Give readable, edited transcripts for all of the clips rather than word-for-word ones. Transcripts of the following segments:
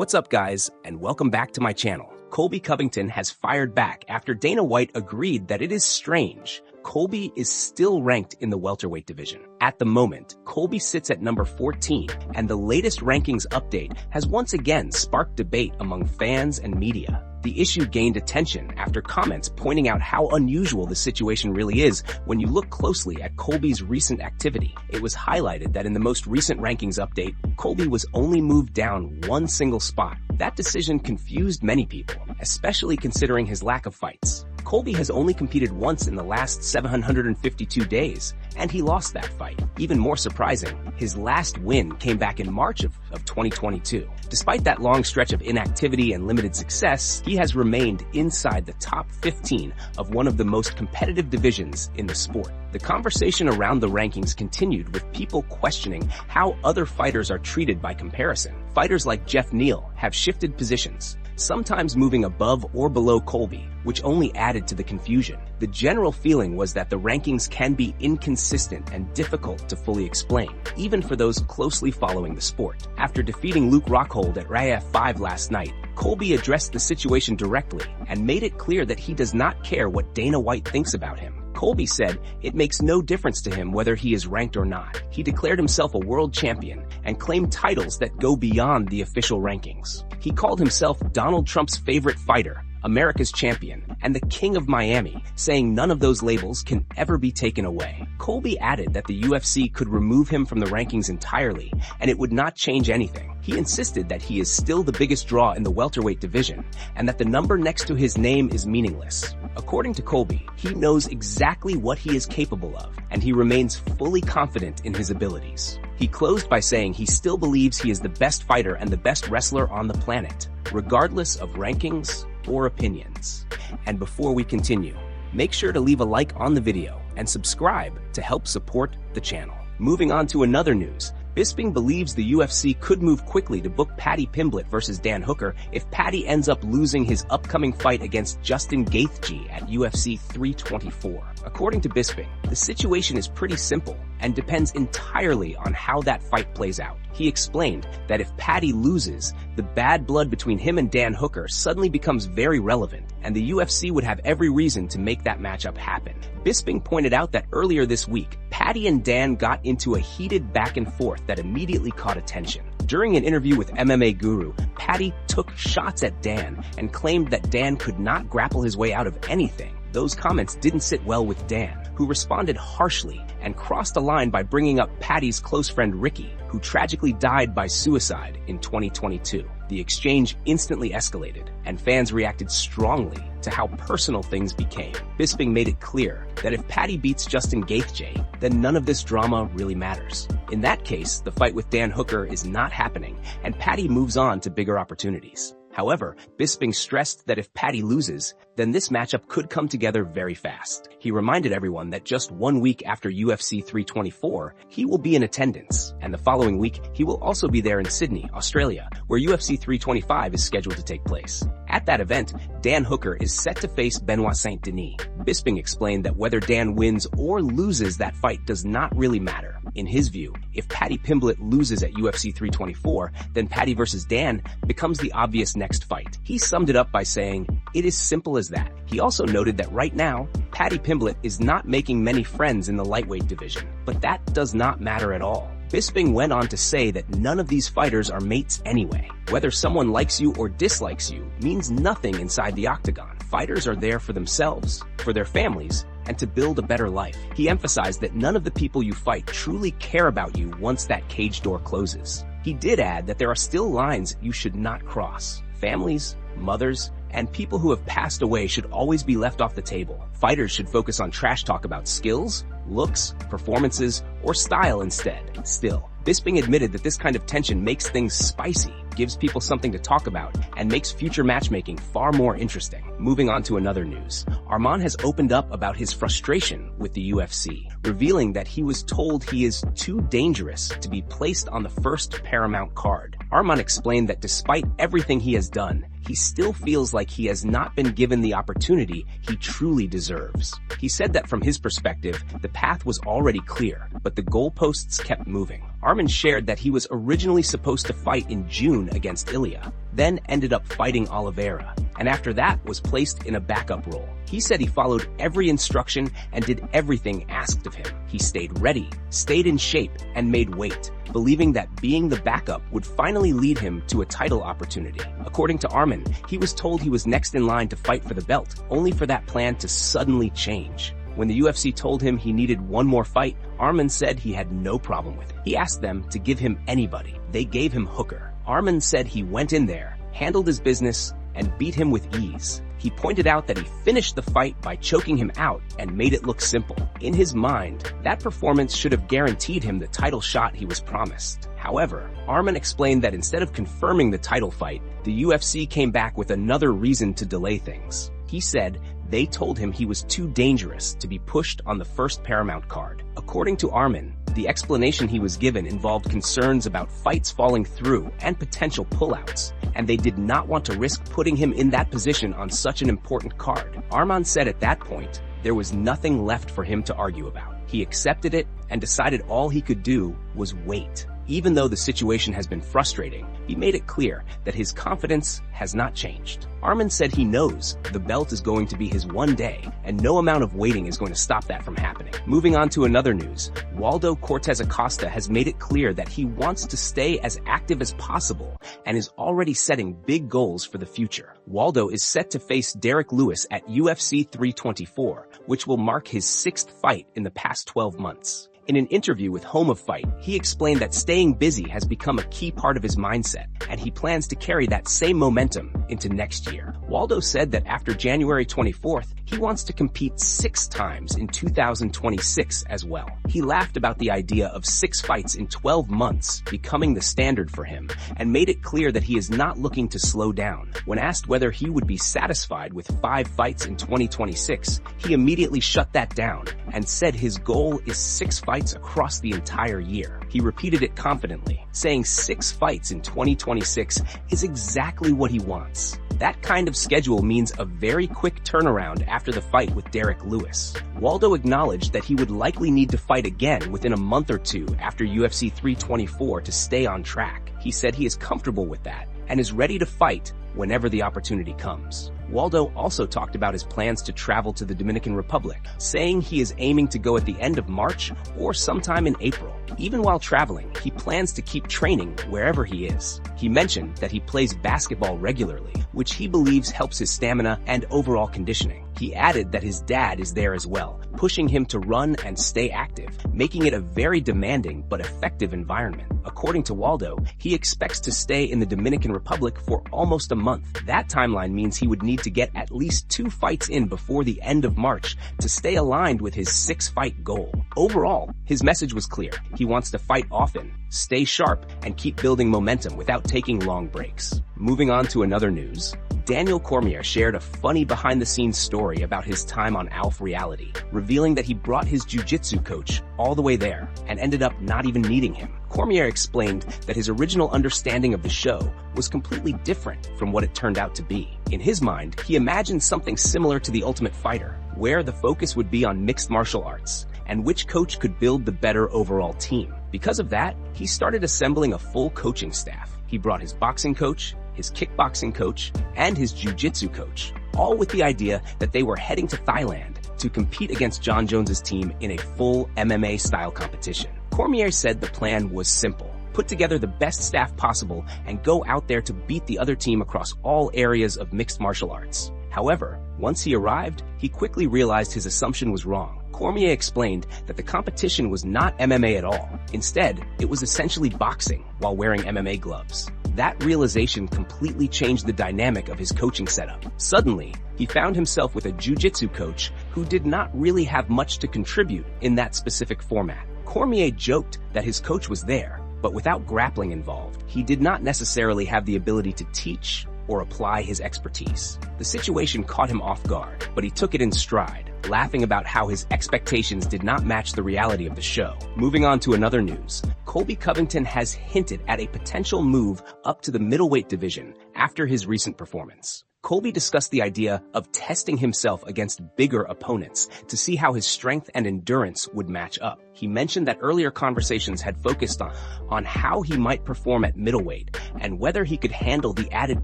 What's up, guys, and welcome back to my channel. Colby Covington has fired back after Dana White agreed that it is strange. Colby is still ranked in the welterweight division. At the moment, Colby sits at number 14, and the latest rankings update has once again sparked debate among fans and media. The issue gained attention after comments pointing out how unusual the situation really is when you look closely at Colby's recent activity. It was highlighted that in the most recent rankings update, Colby was only moved down one single spot. That decision confused many people, especially considering his lack of fights. Colby has only competed once in the last 752 days, and he lost that fight. Even more surprising, his last win came back in March of 2022. Despite that long stretch of inactivity and limited success, he has remained inside the top 15 of one of the most competitive divisions in the sport. The conversation around the rankings continued with people questioning how other fighters are treated by comparison. Fighters like Jeff Neal have shifted positions, sometimes moving above or below Colby, which only added to the confusion. The general feeling was that the rankings can be inconsistent and difficult to fully explain, even for those closely following the sport. After defeating Luke Rockhold at RAF 5 last night, Colby addressed the situation directly and made it clear that he does not care what Dana White thinks about him. Colby said it makes no difference to him whether he is ranked or not. He declared himself a world champion and claimed titles that go beyond the official rankings. He called himself Donald Trump's favorite fighter, America's champion, and the King of Miami, saying none of those labels can ever be taken away. Colby added that the UFC could remove him from the rankings entirely, and it would not change anything. He insisted that he is still the biggest draw in the welterweight division, and that the number next to his name is meaningless. According to Colby, he knows exactly what he is capable of, and he remains fully confident in his abilities. He closed by saying he still believes he is the best fighter and the best wrestler on the planet, regardless of rankings or opinions. And before we continue, make sure to leave a like on the video and subscribe to help support the channel. Moving on to another news, Bisping believes the UFC could move quickly to book Paddy Pimblet versus Dan Hooker if Paddy ends up losing his upcoming fight against Justin Gaethje at UFC 324. According to Bisping, the situation is pretty simple and depends entirely on how that fight plays out. He explained that if Paddy loses, the bad blood between him and Dan Hooker suddenly becomes very relevant, and the UFC would have every reason to make that matchup happen. Bisping pointed out that earlier this week, Paddy and Dan got into a heated back and forth that immediately caught attention. During an interview with MMA Guru, Paddy took shots at Dan and claimed that Dan could not grapple his way out of anything. Those comments didn't sit well with Dan, who responded harshly and crossed a line by bringing up Paddy's close friend Ricky, who tragically died by suicide in 2022. The exchange instantly escalated, and fans reacted strongly to how personal things became. Bisping made it clear that if Paddy beats Justin Gaethje, then none of this drama really matters. In that case, the fight with Dan Hooker is not happening, and Paddy moves on to bigger opportunities. However, Bisping stressed that if Paddy loses, then this matchup could come together very fast. He reminded everyone that just 1 week after UFC 324, he will be in attendance, and the following week, he will also be there in Sydney, Australia, where UFC 325 is scheduled to take place. At that event, Dan Hooker is set to face Benoit Saint-Denis. Bisping explained that whether Dan wins or loses that fight does not really matter. In his view, if Paddy Pimblet loses at UFC 324, then Paddy versus Dan becomes the obvious next fight. He summed it up by saying, "It is simple as that." He also noted that right now, Paddy Pimblet is not making many friends in the lightweight division, but that does not matter at all. Bisping went on to say that none of these fighters are mates anyway. Whether someone likes you or dislikes you means nothing inside the octagon. Fighters are there for themselves, for their families, and to build a better life. He emphasized that none of the people you fight truly care about you once that cage door closes. He did add that there are still lines you should not cross. Families, mothers, and people who have passed away should always be left off the table. Fighters should focus on trash talk about skills, looks, performances, or style instead. Still, Bisping admitted that this kind of tension makes things spicy, gives people something to talk about, and makes future matchmaking far more interesting. Moving on to another news, Arman has opened up about his frustration with the UFC, revealing that he was told he is too dangerous to be placed on the first Paramount card. Arman explained that despite everything he has done, he still feels like he has not been given the opportunity he truly deserves. He said that from his perspective, the path was already clear, but the goalposts kept moving. Arman shared that he was originally supposed to fight in June against Ilia, then ended up fighting Oliveira, and after that was placed in a backup role. He said he followed every instruction and did everything asked of him. He stayed ready, stayed in shape, and made weight, believing that being the backup would finally lead him to a title opportunity. According to Arman, he was told he was next in line to fight for the belt, only for that plan to suddenly change. When the UFC told him he needed one more fight, Arman said he had no problem with it. He asked them to give him anybody. They gave him Hooker. Arman said he went in there, handled his business, and beat him with ease. He pointed out that he finished the fight by choking him out and made it look simple. In his mind, that performance should have guaranteed him the title shot he was promised. However, Arman explained that instead of confirming the title fight, the UFC came back with another reason to delay things. He said they told him he was too dangerous to be pushed on the first Paramount card. According to Arman, the explanation he was given involved concerns about fights falling through and potential pullouts, and they did not want to risk putting him in that position on such an important card. Arman said at that point, there was nothing left for him to argue about. He accepted it and decided all he could do was wait. Even though the situation has been frustrating, he made it clear that his confidence has not changed. Arman said he knows the belt is going to be his one day, and no amount of waiting is going to stop that from happening. Moving on to another news, Waldo Cortes-Acosta has made it clear that he wants to stay as active as possible and is already setting big goals for the future. Waldo is set to face Derek Lewis at UFC 324, which will mark his 6th fight in the past 12 months. In an interview with Home of Fight, he explained that staying busy has become a key part of his mindset, and he plans to carry that same momentum into next year. Waldo said that after January 24th, he wants to compete 6 times in 2026 as well. He laughed about the idea of 6 fights in 12 months becoming the standard for him, and made it clear that he is not looking to slow down. When asked whether he would be satisfied with 5 fights in 2026, he immediately shut that down and said his goal is 6 fights across the entire year. He repeated it confidently, saying 6 fights in 2026 is exactly what he wants. That kind of schedule means a very quick turnaround after the fight with Derek Lewis. Waldo acknowledged that he would likely need to fight again within a month or 2 after UFC 324 to stay on track. He said he is comfortable with that and is ready to fight whenever the opportunity comes. Waldo also talked about his plans to travel to the Dominican Republic, saying he is aiming to go at the end of March or sometime in April. Even while traveling, he plans to keep training wherever he is. He mentioned that he plays basketball regularly, which he believes helps his stamina and overall conditioning. He added that his dad is there as well, pushing him to run and stay active, making it a very demanding but effective environment. According to Waldo, he expects to stay in the Dominican Republic for almost a month. That timeline means he would need to get at least 2 fights in before the end of March to stay aligned with his 6-fight goal. Overall, his message was clear. He wants to fight often, stay sharp, and keep building momentum without taking long breaks. Moving on to another news, Daniel Cormier shared a funny behind-the-scenes story about his time on ALF Reality, revealing that he brought his jiu-jitsu coach all the way there and ended up not even needing him. Cormier explained that his original understanding of the show was completely different from what it turned out to be. In his mind, he imagined something similar to The Ultimate Fighter, where the focus would be on mixed martial arts and which coach could build the better overall team. Because of that, he started assembling a full coaching staff. He brought his boxing coach, his kickboxing coach, and his jiu-jitsu coach, all with the idea that they were heading to Thailand to compete against John Jones's team in a full MMA-style competition. Cormier said the plan was simple. Put together the best staff possible and go out there to beat the other team across all areas of mixed martial arts. However, once he arrived, he quickly realized his assumption was wrong. Cormier explained that the competition was not MMA at all. Instead, it was essentially boxing while wearing MMA gloves. That realization completely changed the dynamic of his coaching setup. Suddenly, he found himself with a jiu-jitsu coach who did not really have much to contribute in that specific format. Cormier joked that his coach was there, but without grappling involved, he did not necessarily have the ability to teach or apply his expertise. The situation caught him off guard, but he took it in stride. laughing about how his expectations did not match the reality of the show. Moving on to another news, Colby Covington has hinted at a potential move up to the middleweight division after his recent performance. Colby discussed the idea of testing himself against bigger opponents to see how his strength and endurance would match up. He mentioned that earlier conversations had focused on how he might perform at middleweight and whether he could handle the added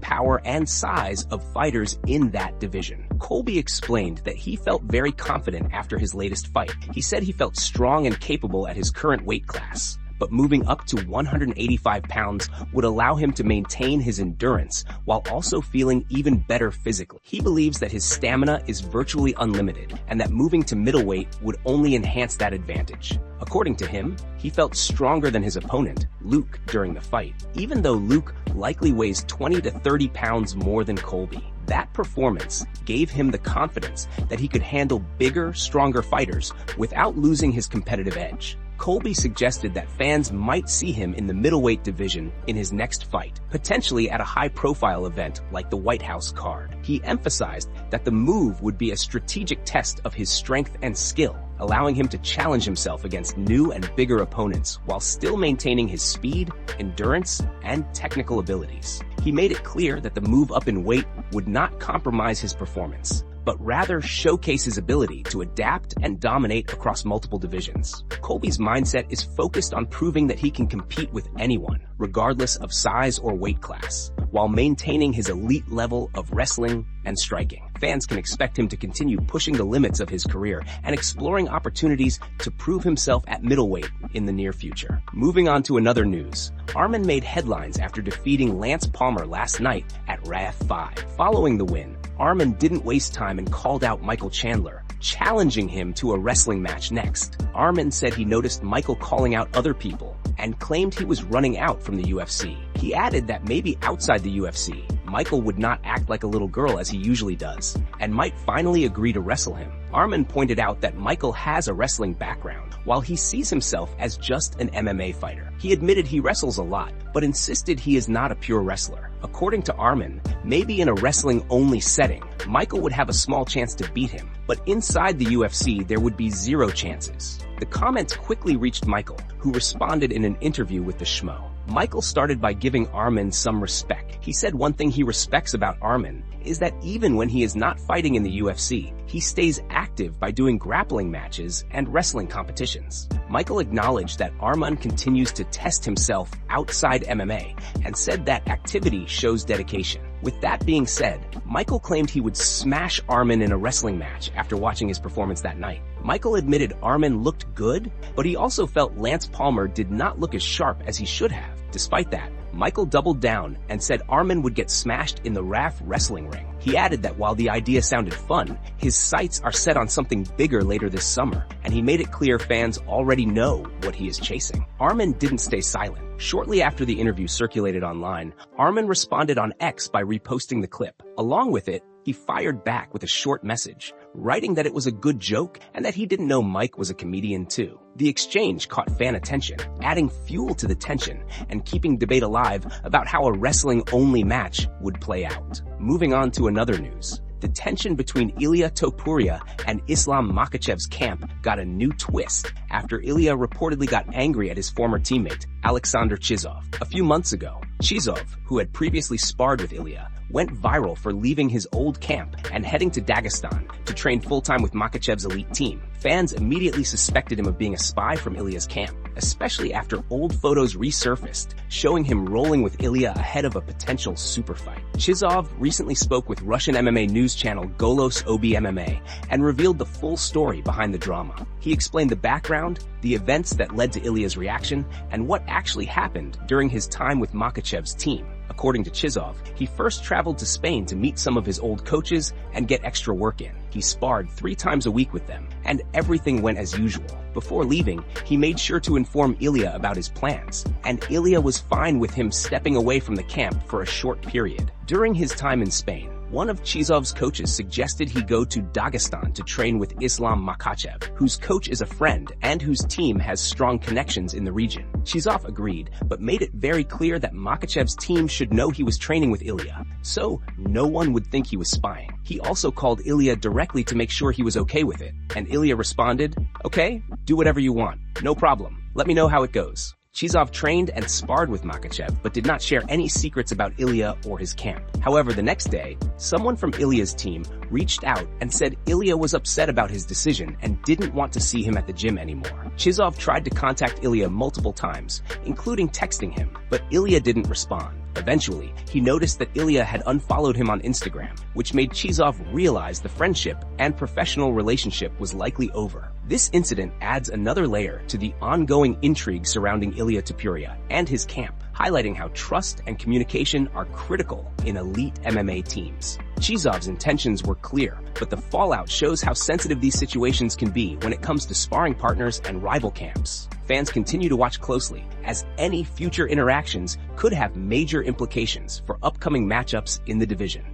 power and size of fighters in that division. Colby explained that he felt very confident after his latest fight. He said he felt strong and capable at his current weight class, but moving up to 185 pounds would allow him to maintain his endurance while also feeling even better physically. He believes that his stamina is virtually unlimited and that moving to middleweight would only enhance that advantage. According to him, he felt stronger than his opponent, Luke, during the fight, even though Luke likely weighs 20 to 30 pounds more than Colby. That performance gave him the confidence that he could handle bigger, stronger fighters without losing his competitive edge. Colby suggested that fans might see him in the middleweight division in his next fight, potentially at a high-profile event like the White House card. He emphasized that the move would be a strategic test of his strength and skill, allowing him to challenge himself against new and bigger opponents while still maintaining his speed, endurance, and technical abilities. He made it clear that the move up in weight would not compromise his performance, but rather showcase his ability to adapt and dominate across multiple divisions. Colby's mindset is focused on proving that he can compete with anyone, regardless of size or weight class, while maintaining his elite level of wrestling and striking. Fans can expect him to continue pushing the limits of his career and exploring opportunities to prove himself at middleweight in the near future. Moving on to another news, Arman made headlines after defeating Lance Palmer last night at RAF 5. Following the win, Arman didn't waste time and called out Michael Chandler, challenging him to a wrestling match next. Arman said he noticed Michael calling out other people and claimed he was running out from the UFC. He added that maybe outside the UFC, Michael would not act like a little girl as he usually does, and might finally agree to wrestle him. Arman pointed out that Michael has a wrestling background, while he sees himself as just an MMA fighter. He admitted he wrestles a lot, but insisted he is not a pure wrestler. According to Arman, maybe in a wrestling-only setting, Michael would have a small chance to beat him, but inside the UFC, there would be zero chances. The comments quickly reached Michael, who responded in an interview with the Schmo. Michael started by giving Arman some respect. He said one thing he respects about Arman is that even when he is not fighting in the UFC, he stays active by doing grappling matches and wrestling competitions. Michael acknowledged that Arman continues to test himself outside MMA and said that activity shows dedication. With that being said, Michael claimed he would smash Arman in a wrestling match after watching his performance that night. Michael admitted Arman looked good, but he also felt Lance Palmer did not look as sharp as he should have. Despite that, Michael doubled down and said Arman would get smashed in the RAF wrestling ring. He added that while the idea sounded fun, his sights are set on something bigger later this summer, and he made it clear fans already know what he is chasing. Arman didn't stay silent. Shortly after the interview circulated online, Arman responded on X by reposting the clip. Along with it, he fired back with a short message, writing that it was a good joke and that he didn't know Mike was a comedian too. The exchange caught fan attention, adding fuel to the tension and keeping debate alive about how a wrestling-only match would play out. Moving on to another news. The tension between Ilia Topuria and Islam Makhachev's camp got a new twist after Ilia reportedly got angry at his former teammate, Alexander Chisov. A few months ago, Chisov, who had previously sparred with Ilia, went viral for leaving his old camp and heading to Dagestan to train full-time with Makhachev's elite team. Fans immediately suspected him of being a spy from Ilia's camp, especially after old photos resurfaced, showing him rolling with Ilia ahead of a potential super fight. Chisov recently spoke with Russian MMA news channel Golos OB MMA and revealed the full story behind the drama. He explained the background, the events that led to Ilia's reaction, and what actually happened during his time with Makhachev's team. According to Chisov, he first traveled to Spain to meet some of his old coaches and get extra work in. He sparred 3 times a week with them, and everything went as usual. Before leaving, he made sure to inform Ilia about his plans, and Ilia was fine with him stepping away from the camp for a short period. During his time in Spain, One of Chisov's coaches suggested he go to Dagestan to train with Islam Makhachev, whose coach is a friend and whose team has strong connections in the region. Chisov agreed, but made it very clear that Makhachev's team should know he was training with Ilia, so no one would think he was spying. He also called Ilia directly to make sure he was okay with it, and Ilia responded, "Okay, do whatever you want. No problem. Let me know how it goes." Chisov trained and sparred with Makhachev, but did not share any secrets about Ilia or his camp. However, the next day, someone from Ilia's team reached out and said Ilia was upset about his decision and didn't want to see him at the gym anymore. Chisov tried to contact Ilia multiple times, including texting him, but Ilia didn't respond. Eventually, he noticed that Ilia had unfollowed him on Instagram, which made Chisov realize the friendship and professional relationship was likely over. This incident adds another layer to the ongoing intrigue surrounding Ilia Topuria and his camp, highlighting how trust and communication are critical in elite MMA teams. Chisov's intentions were clear, but the fallout shows how sensitive these situations can be when it comes to sparring partners and rival camps. Fans continue to watch closely, as any future interactions could have major implications for upcoming matchups in the division.